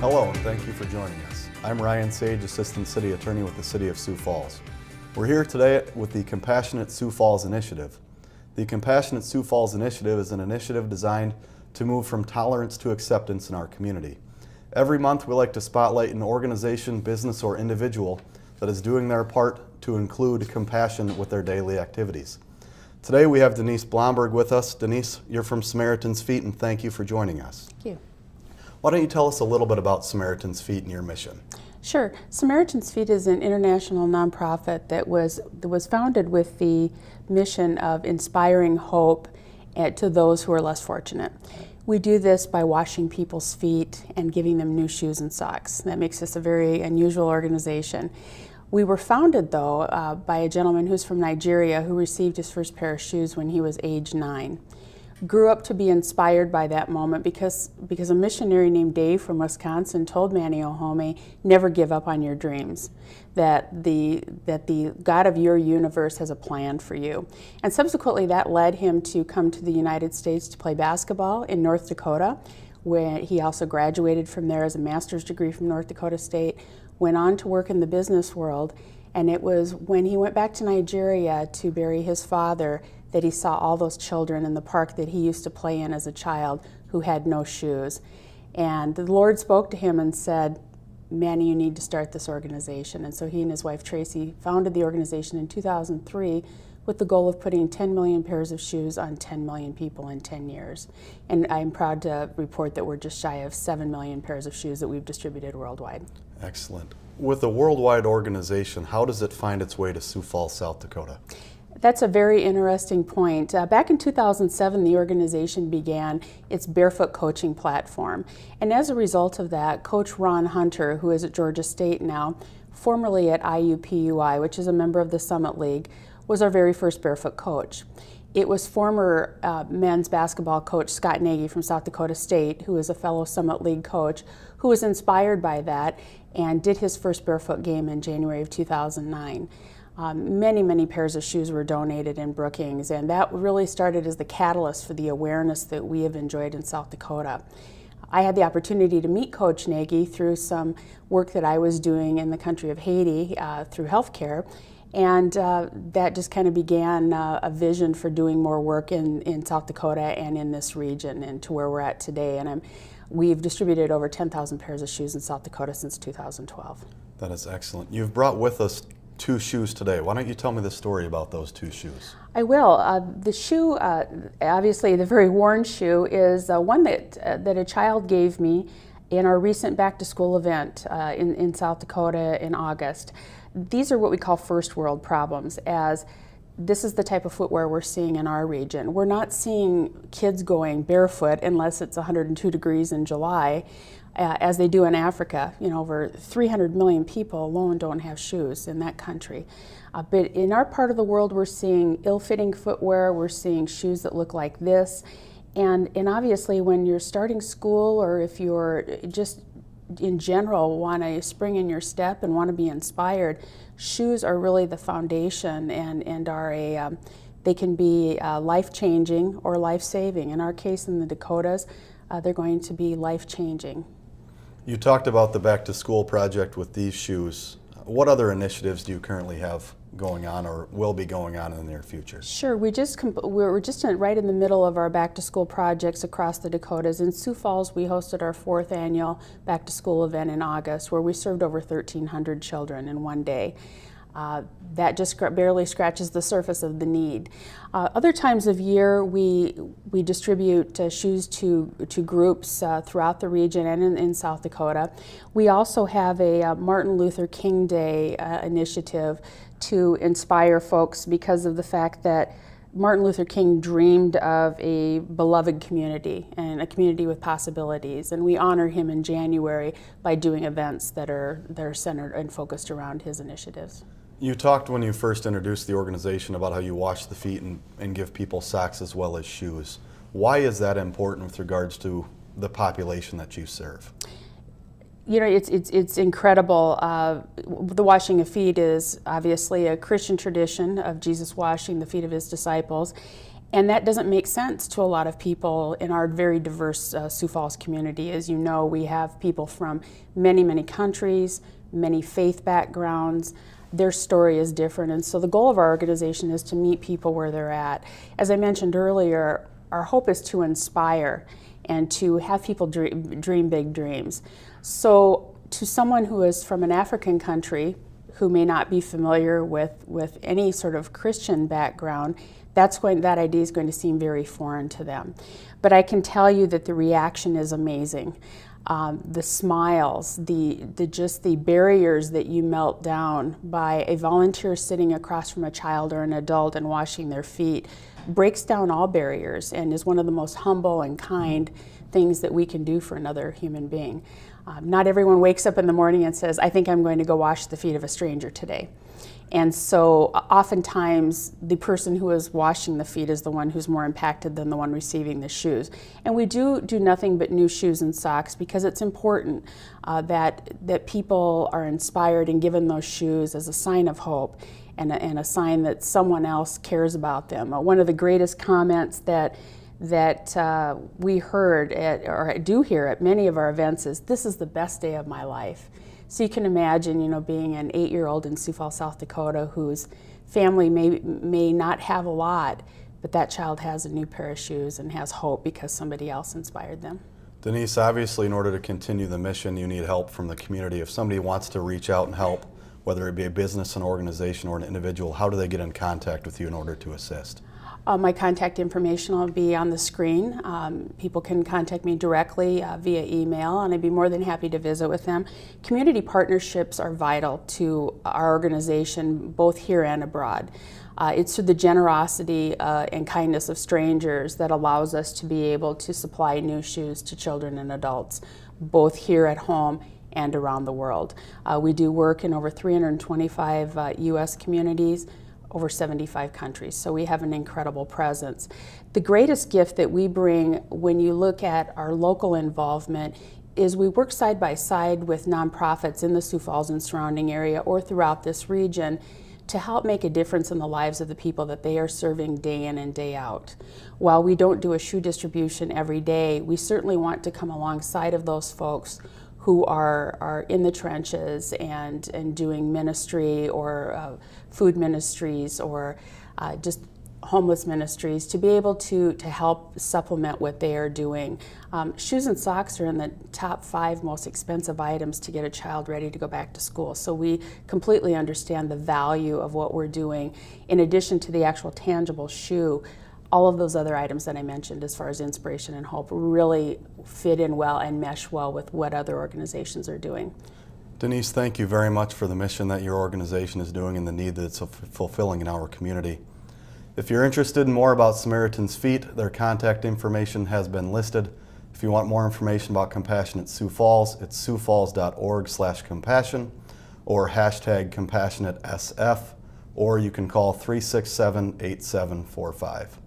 Hello, and thank you for joining us. I'm Ryan Sage, Assistant City Attorney with the City of Sioux Falls. We're here today with the Compassionate Sioux Falls Initiative. The Compassionate Sioux Falls Initiative is an initiative designed to move from tolerance to acceptance in our community. Every month we like to spotlight an organization, business, or individual that is doing their part to include compassion with their daily activities. Today we have Denise Blomberg with us. Denise, you're from Samaritans Feet, and thank you for joining us. Thank you. Why don't you tell us a little bit about Samaritans Feet and your mission? Sure. Samaritans Feet is an international nonprofit that was founded with the mission of inspiring hope to those who are less fortunate. We do this by washing people's feet and giving them new shoes and socks. That makes us a very unusual organization. We were founded, though, by a gentleman who's from Nigeria who received his first pair of shoes when he was age 9. Grew up to be inspired by that moment because a missionary named Dave from Wisconsin told Manny Ohome, never give up on your dreams, that the God of your universe has a plan for you. And subsequently that led him to come to the United States to play basketball in North Dakota, where he also graduated from there as a master's degree from North Dakota State, went on to work in the business world, and it was when he went back to Nigeria to bury his father that he saw all those children in the park that he used to play in as a child who had no shoes. And the Lord spoke to him and said, Manny, you need to start this organization. And so he and his wife Tracy founded the organization in 2003 with the goal of putting 10 million pairs of shoes on 10 million people in 10 years. And I'm proud to report that we're just shy of 7 million pairs of shoes that we've distributed worldwide. Excellent. With a worldwide organization, how does it find its way to Sioux Falls, South Dakota? That's a very interesting point. Back in 2007, the organization began its barefoot coaching platform. And as a result of that, Coach Ron Hunter, who is at Georgia State now, formerly at IUPUI, which is a member of the Summit League, was our very first barefoot coach. It was former men's basketball coach Scott Nagy from South Dakota State, who is a fellow Summit League coach, who was inspired by that and did his first barefoot game in January of 2009. Many pairs of shoes were donated in Brookings, and that really started as the catalyst for the awareness that we have enjoyed in South Dakota. I had the opportunity to meet Coach Nagy through some work that I was doing in the country of Haiti through healthcare, and that just kind of began a vision for doing more work in South Dakota and in this region and to where we're at today. And we've distributed over 10,000 pairs of shoes in South Dakota since 2012. That is excellent. You've brought with us 2 shoes today. Why don't you tell me the story about those 2 shoes? I will. The shoe, obviously the very worn shoe, is one that a child gave me in our recent back-to-school event in South Dakota in August. These are what we call first world problems, as this is the type of footwear we're seeing in our region. We're not seeing kids going barefoot unless it's 102 degrees in July, as they do in Africa. You know, over 300 million people alone don't have shoes in that country. But in our part of the world, we're seeing ill-fitting footwear, we're seeing shoes that look like this. And obviously when you're starting school, or if you're just in general want to spring in your step and want to be inspired, shoes are really the foundation and are they can be life-changing or life-saving. In our case in the Dakotas, they're going to be life-changing. You talked about the Back to School project with these shoes. What other initiatives do you currently have going on or will be going on in the near future? Sure, we're just right in the middle of our Back to School projects across the Dakotas. In Sioux Falls, we hosted our 4th annual Back to School event in August, where we served over 1,300 children in one day. That just barely scratches the surface of the need. Other times of year, we distribute shoes to groups throughout the region and in South Dakota. We also have a Martin Luther King Day initiative to inspire folks because of the fact that Martin Luther King dreamed of a beloved community and a community with possibilities, and we honor him in January by doing events that are centered and focused around his initiatives. You talked when you first introduced the organization about how you wash the feet and give people socks as well as shoes. Why is that important with regards to the population that you serve? You know, it's incredible. The washing of feet is obviously a Christian tradition of Jesus washing the feet of his disciples. And that doesn't make sense to a lot of people in our very diverse Sioux Falls community. As you know, we have people from many, many countries, many faith backgrounds. Their story is different, and so the goal of our organization is to meet people where they're at. As I mentioned earlier, our hope is to inspire and to have people dream big dreams. So to someone who is from an African country who may not be familiar with any sort of Christian background, that idea is going to seem very foreign to them. But I can tell you that the reaction is amazing. The smiles, just the barriers that you melt down by a volunteer sitting across from a child or an adult and washing their feet breaks down all barriers and is one of the most humble and kind things that we can do for another human being. Not everyone wakes up in the morning and says, I think I'm going to go wash the feet of a stranger today. And so oftentimes the person who is washing the feet is the one who's more impacted than the one receiving the shoes. And we do nothing but new shoes and socks because it's important that people are inspired and given those shoes as a sign of hope and a sign that someone else cares about them. One of the greatest comments that we heard or do hear at many of our events is, "This is the best day of my life." So you can imagine, being an 8-year-old in Sioux Falls, South Dakota, whose family may not have a lot, but that child has a new pair of shoes and has hope because somebody else inspired them. Denise, obviously in order to continue the mission, you need help from the community. If somebody wants to reach out and help, whether it be a business, an organization, or an individual, how do they get in contact with you in order to assist? My contact information will be on the screen. People can contact me directly via email, and I'd be more than happy to visit with them. Community partnerships are vital to our organization, both here and abroad. It's through the generosity and kindness of strangers that allows us to be able to supply new shoes to children and adults, both here at home and around the world. We do work in over 325 U.S. communities, over 75 countries, so we have an incredible presence. The greatest gift that we bring when you look at our local involvement is we work side by side with nonprofits in the Sioux Falls and surrounding area or throughout this region to help make a difference in the lives of the people that they are serving day in and day out. While we don't do a shoe distribution every day, we certainly want to come alongside of those folks who are in the trenches and doing ministry or food ministries or just homeless ministries to be able to help supplement what they are doing. Shoes and socks are in the top 5 most expensive items to get a child ready to go back to school. So we completely understand the value of what we're doing. In addition to the actual tangible shoe, all of those other items that I mentioned as far as inspiration and hope really fit in well and mesh well with what other organizations are doing. Denise, thank you very much for the mission that your organization is doing and the need that it's fulfilling in our community. If you're interested in more about Samaritans Feet, their contact information has been listed. If you want more information about Compassionate Sioux Falls, it's siouxfalls.org/compassion or #CompassionateSF, or you can call 367-8745.